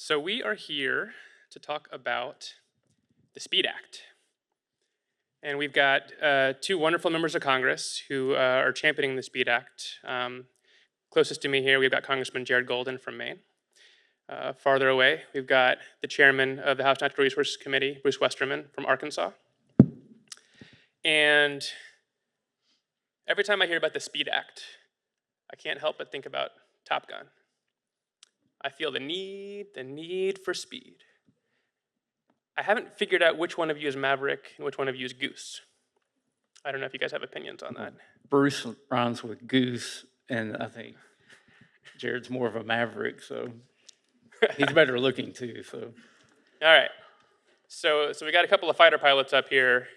So we are here to talk about the SPEED Act. And we've got two wonderful members of Congress who are championing the SPEED Act. Closest to me here, we've got Congressman Jared Golden from Maine. Farther away, we've got the chairman of the House Natural Resources Committee, Bruce Westerman from Arkansas. And every time I hear about the SPEED Act, I can't help but think about Top Gun. I feel the need for speed. I haven't figured out which one of you is Maverick and which one of you is Goose. I don't know if you guys have opinions on that. Bruce rhymes with Goose, and I think Jared's more of a Maverick, so he's better looking too. So, all right. So we got a couple of fighter pilots up here,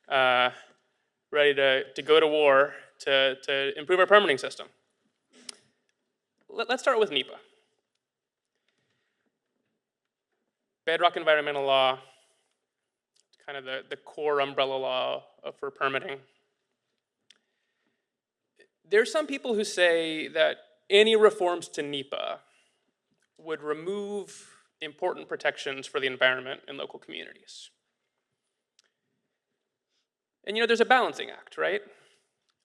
ready to go to war to improve our permitting system. Let's start with NEPA. Bedrock environmental law, kind of the core umbrella law for permitting. There's some people who say that any reforms to NEPA would remove important protections for the environment in local communities. And there's a balancing act, right?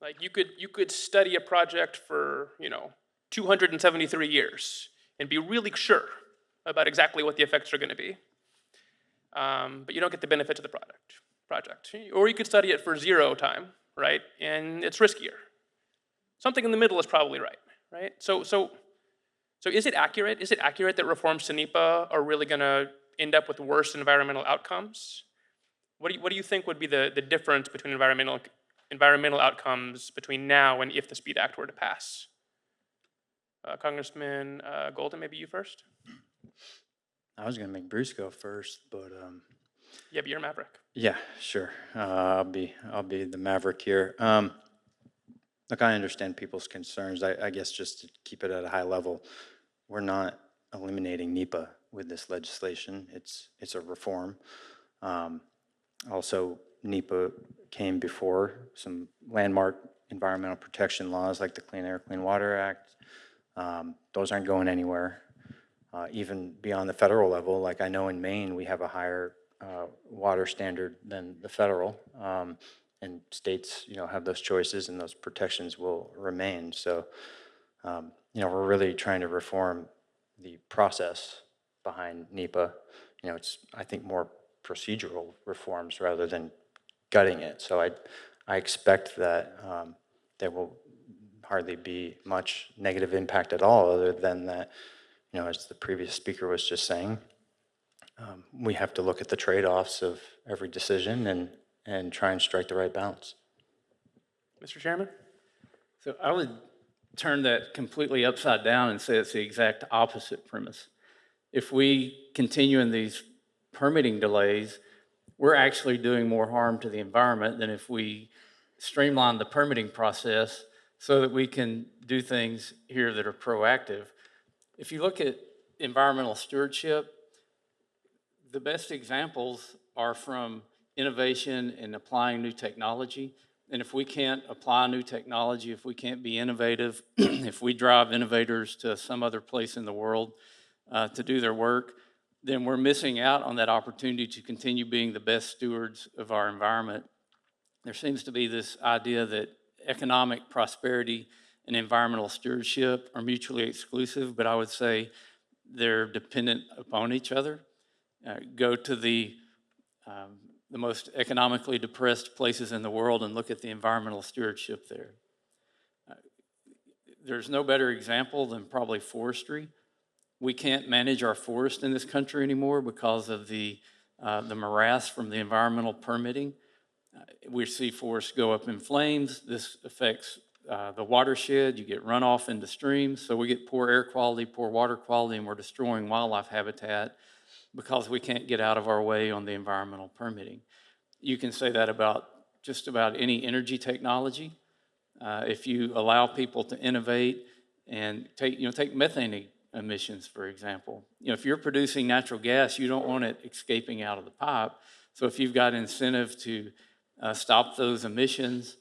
Like you could study a project for 273 years and be really sure about exactly what the effects are going to be, but you don't get the benefits of the project. Or you could study it for 0 time, right? And it's riskier. Something in the middle is probably right? So is it accurate? Is it accurate that reforms to NEPA are really going to end up with worse environmental outcomes? What do you think would be the difference between environmental outcomes between now and if the SPEED Act were to pass? Congressman Golden, maybe you first. I was gonna make Bruce go first, but Yeah, but you're a Maverick. yeah, sure. I'll be the Maverick here. Look, I understand people's concerns. I guess just to keep it at a high level, we're not eliminating NEPA with this legislation. It's a reform. Also, NEPA came before some landmark environmental protection laws like the Clean Air, Clean Water Act. Those aren't going anywhere. Even beyond the federal level, like I know in Maine, we have a higher water standard than the federal, and states, have those choices and those protections will remain. So, we're really trying to reform the process behind NEPA. It's, I think, more procedural reforms rather than gutting it. So I expect that there will hardly be much negative impact at all other than that, as the previous speaker was just saying, we have to look at the trade-offs of every decision and try and strike the right balance. Mr. Chairman? so I would turn that completely upside down and say it's the exact opposite premise. If we continue in these permitting delays, we're actually doing more harm to the environment than if we streamline the permitting process so that we can do things here that are proactive. If you look at environmental stewardship, the best examples are from innovation and applying new technology. And if we can't apply new technology, if we can't be innovative, if we drive innovators to some other place in the world to do their work, then we're missing out on that opportunity to continue being the best stewards of our environment. There seems to be this idea that economic prosperity and environmental stewardship are mutually exclusive, but I would say they're dependent upon each other. Go to the most economically depressed places in the world and look at the environmental stewardship there. There's no better example than probably forestry. We can't manage our forest in this country anymore because of the morass from the environmental permitting. We see forests go up in flames. This affects the watershed. You get runoff into streams. So we get poor air quality, poor water quality, and we're destroying wildlife habitat because we can't get out of our way on the environmental permitting. You can say that about just about any energy technology. If you allow people to innovate and take methane emissions, for example. If you're producing natural gas, you don't want it escaping out of the pipe. So if you've got incentive to stop those emissions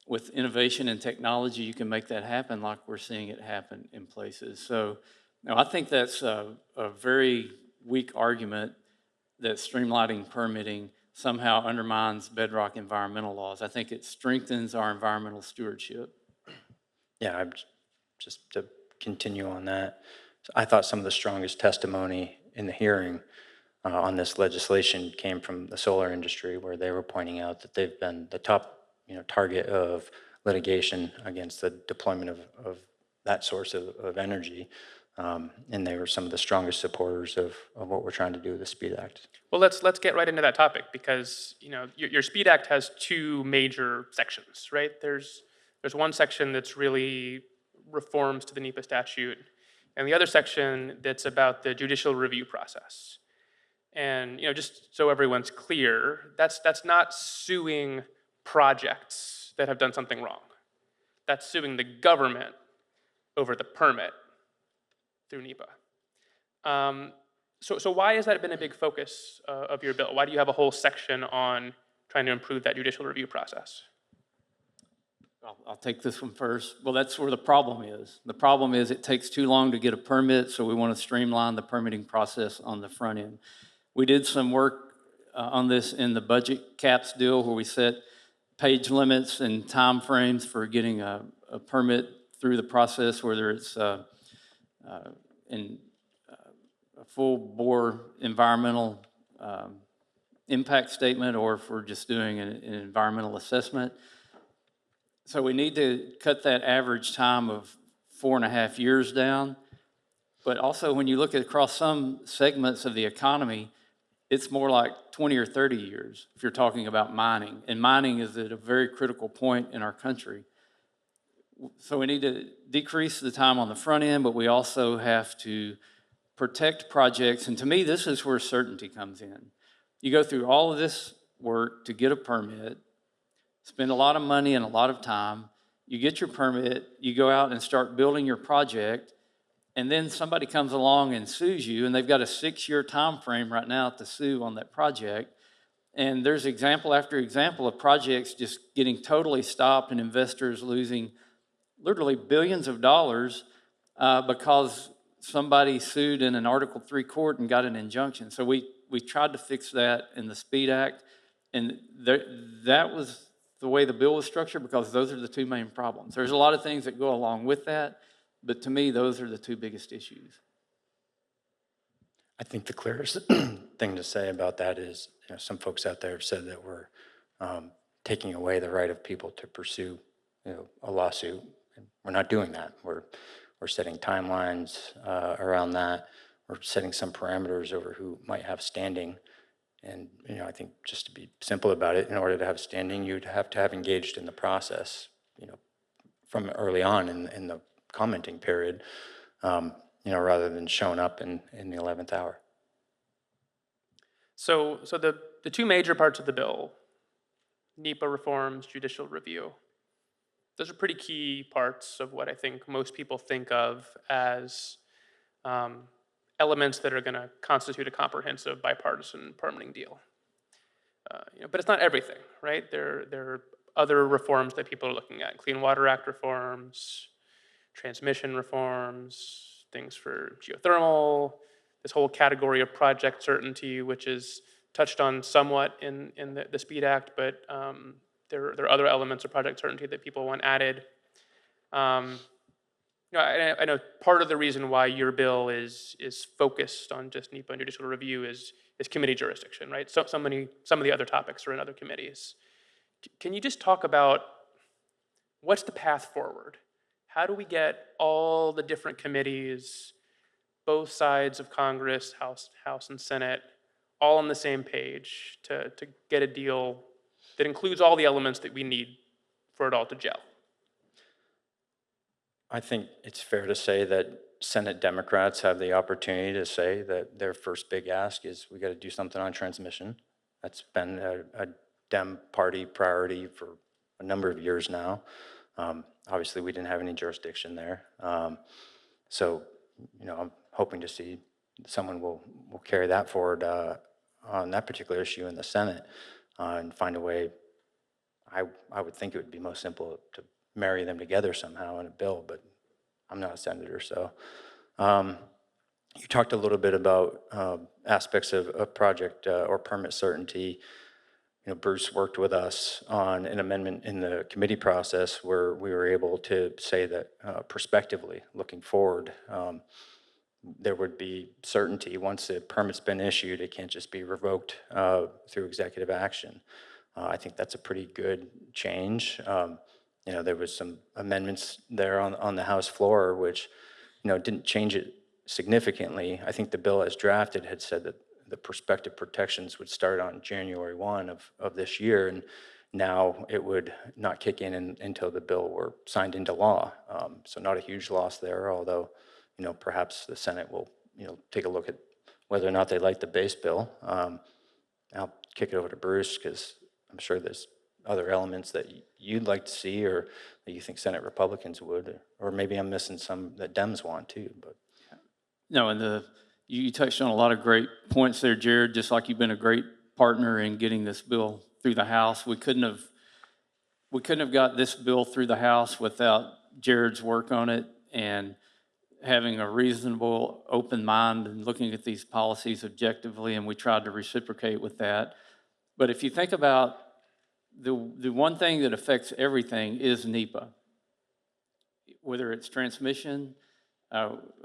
with innovation and technology, you can make that happen like we're seeing it happen in places. So I think that's a very weak argument that streamlining permitting somehow undermines bedrock environmental laws. I think it strengthens our environmental stewardship. Yeah, just to continue on that. I thought some of the strongest testimony in the hearing on this legislation came from the solar industry, where they were pointing out that they've been the top, target of litigation against the deployment of that source of energy. And they were some of the strongest supporters of what we're trying to do with the SPEED Act. Well, let's get right into that topic, because your SPEED Act has two major sections, right? There's one section that's really reforms to the NEPA statute, and the other section that's about the judicial review process. And just so everyone's clear, that's not suing projects that have done something wrong. That's suing the government over the permit through NEPA. So why has that been a big focus of your bill? Why do you have a whole section on trying to improve that judicial review process? I'll take this one first. Well, that's where the problem is. The problem is it takes too long to get a permit, so we want to streamline the permitting process on the front end. We did some work on this in the budget caps deal, where we set page limits and time frames for getting a permit through the process, whether it's in a full bore environmental impact statement, or if we're just doing an environmental assessment. So we need to cut that average time of 4.5 years down. But also, when you look across some segments of the economy, it's more like 20 or 30 years if you're talking about mining. And mining is at a very critical point in our country. So we need to decrease the time on the front end, but we also have to protect projects. And to me, this is where certainty comes in. You go through all of this work to get a permit, spend a lot of money and a lot of time. You get your permit, you go out and start building your project, and then somebody comes along and sues you, and they've got a 6-year time frame right now to sue on that project. And there's example after example of projects just getting totally stopped and investors losing literally billions of dollars because somebody sued in an Article III court and got an injunction. So we tried to fix that in the SPEED Act, and that was the way the bill was structured, because those are the two main problems. There's a lot of things that go along with that, but to me, those are the two biggest issues. I think the clearest thing to say about that is, some folks out there have said that we're taking away the right of people to pursue, a lawsuit. And we're not doing that. We're setting timelines around that. We're setting some parameters over who might have standing. And, I think just to be simple about it, in order to have standing, you'd have to have engaged in the process, from early on in the commenting period, rather than showing up in the 11th hour. So the two major parts of the bill, NEPA reforms, judicial review, those are pretty key parts of what I think most people think of as elements that are going to constitute a comprehensive bipartisan permitting deal. But it's not everything, right? There are other reforms that people are looking at: Clean Water Act reforms, transmission reforms, things for geothermal, this whole category of project certainty, which is touched on somewhat in the SPEED Act, but there are other elements of project certainty that people want added. I know part of the reason why your bill is focused on just NEPA and judicial review is committee jurisdiction, right? So some of the other topics are in other committees. Can you just talk about what's the path forward? How do we get all the different committees, both sides of Congress, House and Senate, all on the same page to get a deal that includes all the elements that we need for it all to gel? I think it's fair to say that Senate Democrats have the opportunity to say that their first big ask is we got to do something on transmission. That's been a Dem party priority for a number of years now. Obviously, we didn't have any jurisdiction there. So, I'm hoping to see someone will carry that forward on that particular issue in the Senate and find a way. I would think it would be most simple to marry them together somehow in a bill, but I'm not a senator, so. You talked a little bit about aspects of project or permit certainty. Bruce worked with us on an amendment in the committee process where we were able to say that prospectively, looking forward, there would be certainty. Once a permit's been issued, it can't just be revoked through executive action. I think that's a pretty good change. There was some amendments there on the House floor, which, didn't change it significantly. I think the bill as drafted had said that the prospective protections would start on January 1 of this year, and now it would not kick in until the bill were signed into law. So not a huge loss there, although, perhaps the Senate will, take a look at whether or not they like the base bill. I'll kick it over to Bruce because I'm sure there's other elements that you'd like to see or that you think Senate Republicans would, or maybe I'm missing some that Dems want too. But No, and you touched on a lot of great points there, Jared, just like you've been a great partner in getting this bill through the House. We couldn't have got this bill through the House without Jared's work on it and having a reasonable, open mind and looking at these policies objectively, and we tried to reciprocate with that. But if you think about the one thing that affects everything is NEPA, whether it's transmission,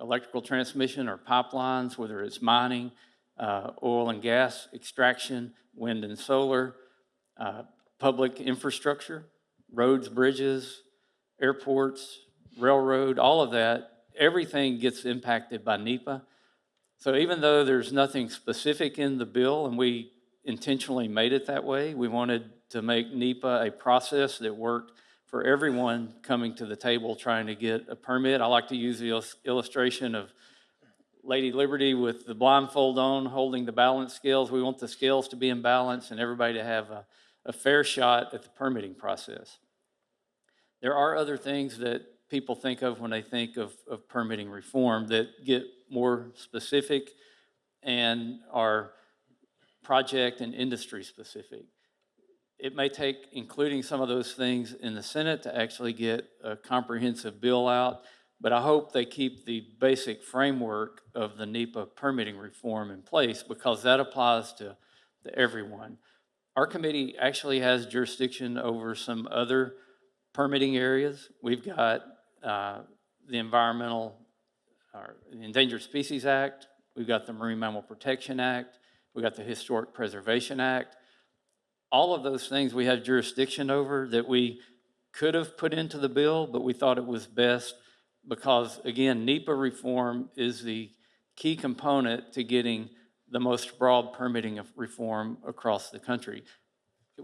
electrical transmission or pipelines, whether it's mining, oil and gas extraction, wind and solar, public infrastructure, roads, bridges, airports, railroad, all of that, everything gets impacted by NEPA. So even though there's nothing specific in the bill, and we intentionally made it that way, we wanted to make NEPA a process that worked for everyone coming to the table trying to get a permit. I like to use the illustration of Lady Liberty with the blindfold on, holding the balance scales. We want the scales to be in balance and everybody to have a fair shot at the permitting process. There are other things that people think of when they think of permitting reform that get more specific and are project and industry specific. It may take including some of those things in the Senate to actually get a comprehensive bill out, but I hope they keep the basic framework of the NEPA permitting reform in place because that applies to everyone. Our committee actually has jurisdiction over some other permitting areas. We've got the Endangered Species Act, we've got the Marine Mammal Protection Act, we've got the Historic Preservation Act. All of those things we have jurisdiction over that we could have put into the bill, but we thought it was best because, again, NEPA reform is the key component to getting the most broad permitting of reform across the country.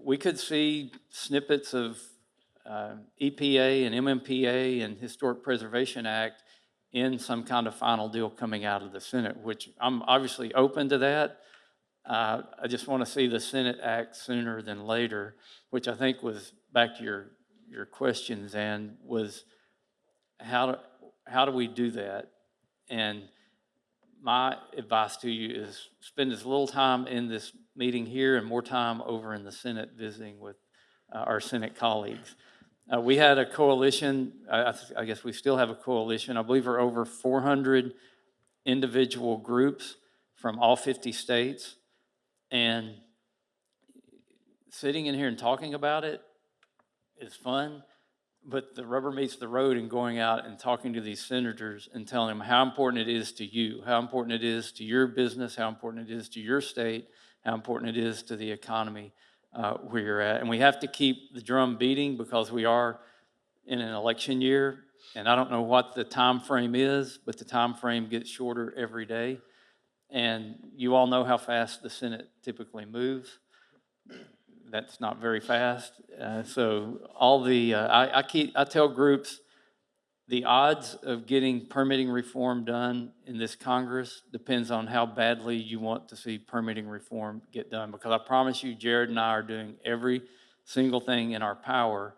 We could see snippets of EPA and MMPA and Historic Preservation Act in some kind of final deal coming out of the Senate, which I'm obviously open to that. I just want to see the Senate act sooner than later, which I think was back to your questions and was how do we do that? And my advice to you is spend as little time in this meeting here and more time over in the Senate visiting with our Senate colleagues. We had a coalition, I guess we still have a coalition. I believe we're over 400 individual groups from all 50 states. And sitting in here and talking about it is fun, but the rubber meets the road in going out and talking to these senators and telling them how important it is to you, how important it is to your business, how important it is to your state, how important it is to the economy where you're at. And we have to keep the drum beating because we are in an election year, and I don't know what the time frame is, but the time frame gets shorter every day. And you all know how fast the Senate typically moves. That's not very fast. So all the I tell groups the odds of getting permitting reform done in this Congress depends on how badly you want to see permitting reform get done. Because I promise you, Jared and I are doing every single thing in our power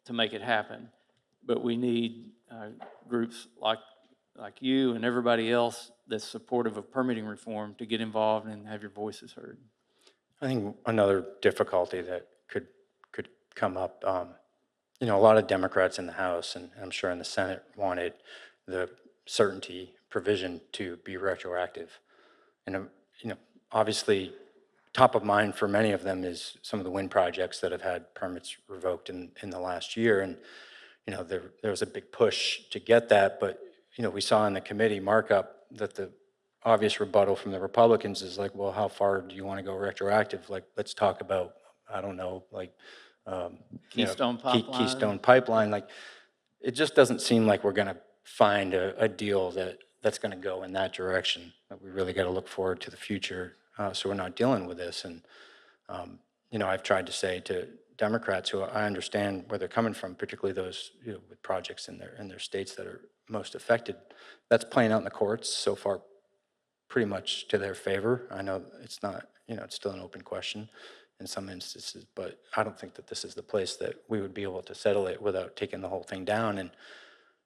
to make it happen. But we need groups like you and everybody else that's supportive of permitting reform to get involved and have your voices heard. I think another difficulty that could come up, a lot of Democrats in the House and I'm sure in the Senate wanted the certainty provision to be retroactive. And, obviously, top of mind for many of them is some of the wind projects that have had permits revoked in the last year. And, there was a big push to get that, but, we saw in the committee markup that the obvious rebuttal from the Republicans is like, well, how far do you want to go retroactive? Like, let's talk about, I don't know, like, Keystone Pipeline. Keystone Pipeline. Like, it just doesn't seem like we're going to find a deal that's going to go in that direction. That we really got to look forward to the future, so we're not dealing with this. And I've tried to say to Democrats who I understand where they're coming from, particularly those with projects in their states that are most affected. That's playing out in the courts so far, pretty much to their favor. I know it's not, it's still an open question in some instances, but I don't think that this is the place that we would be able to settle it without taking the whole thing down. And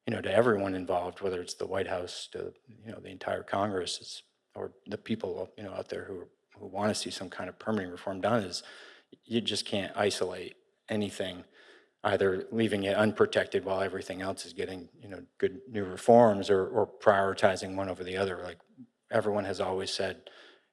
to everyone involved, whether it's the White House, to the entire Congress, or the people out there who want to see some kind of permitting reform done, is you just can't isolate anything, either leaving it unprotected while everything else is getting good new reforms, or prioritizing one over the other. Like everyone has always said,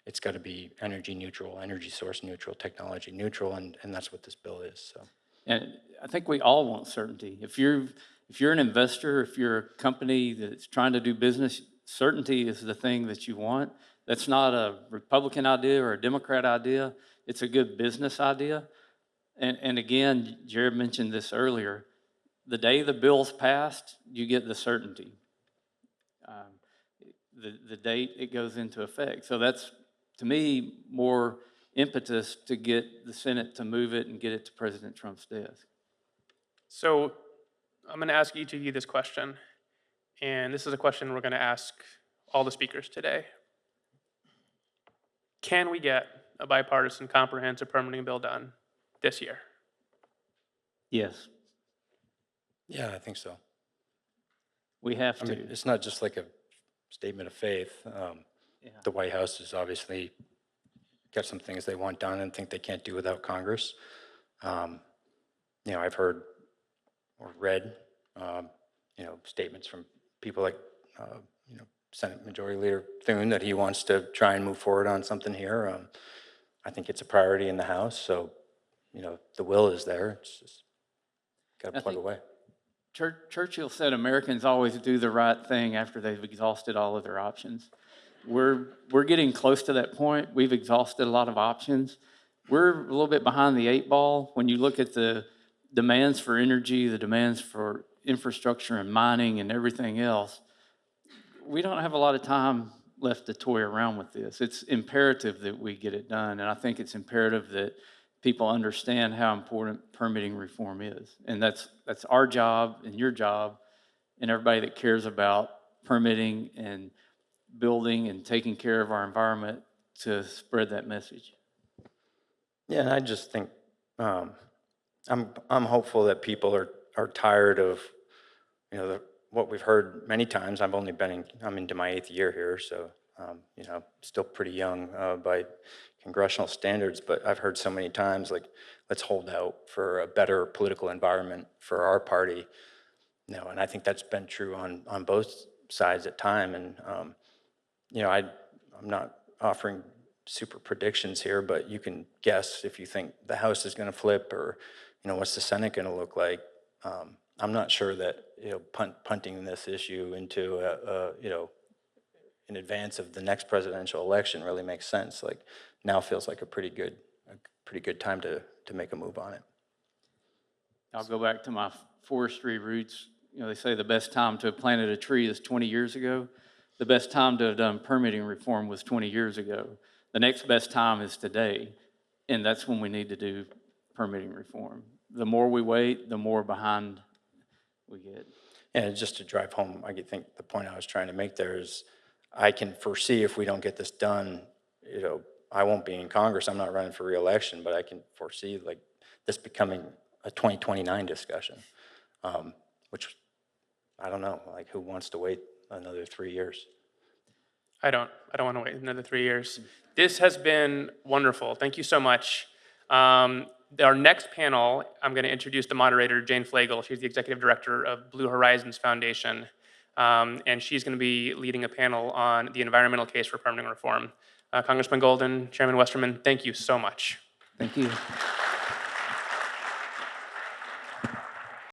it's got to be energy neutral, energy source neutral, technology neutral, and that's what this bill is. So, And I think we all want certainty. If you're an investor, if you're a company that's trying to do business, certainty is the thing that you want. That's not a Republican idea or a Democrat idea. It's a good business idea. And again, Jared mentioned this earlier. The day the bill's passed, you get the certainty. The date it goes into effect. So that's, to me, more impetus to get the Senate to move it and get it to President Trump's desk. So I'm going to ask each of you this question, and this is a question we're going to ask all the speakers today. Can we get a bipartisan comprehensive permitting bill done this year? Yes, yeah, I think so. we have I to. mean, it's not just like a statement of faith. Yeah. The White House has obviously got some things they want done and think they can't do without Congress. I've heard or read, statements from people like, Senate Majority Leader Thune that he wants to try and move forward on something here. I think it's a priority in the House, so, the will is there. It's just got to plug away. Churchill said Americans always do the right thing after they've exhausted all of their options. We're getting close to that point. We've exhausted a lot of options. We're a little bit behind the eight ball when you look at the demands for energy, the demands for infrastructure and mining and everything else. We don't have a lot of time left to toy around with this. It's imperative that we get it done, and I think it's imperative that people understand how important permitting reform is. And that's our job and your job and everybody that cares about permitting and building and taking care of our environment to spread that message. Yeah, and I just think I'm hopeful that people are tired of what we've heard many times. I'm into my 8th year here, so still pretty young by congressional standards, but I've heard so many times, like, let's hold out for a better political environment for our party. And I think that's been true on both sides at time. And I'm not offering super predictions here, but you can guess if you think the House is going to flip, or what's the Senate going to look like. I'm not sure that punting this issue into in advance of the next presidential election really makes sense. Like, now feels like a pretty good time to make a move on it. I'll go back to my forestry roots. They say the best time to have planted a tree is 20 years ago. The best time to have done permitting reform was 20 years ago. The next best time is today, and that's when we need to do permitting reform. The more we wait, the more behind we get. And just to drive home, I think the point I was trying to make there is, I can foresee if we don't get this done, I won't be in Congress. I'm not running for re-election, but I can foresee like this becoming a 2029 discussion, which I don't know, like, who wants to wait another 3 years? I don't want to wait another 3 years. This has been wonderful. Thank you so much. Our next panel, I'm going to introduce the moderator, Jane Flagel. She's the executive director of Blue Horizons Foundation. and she's going to be leading a panel on the environmental case for permitting reform. Congressman Golden, Chairman Westerman, thank you so much. Thank you.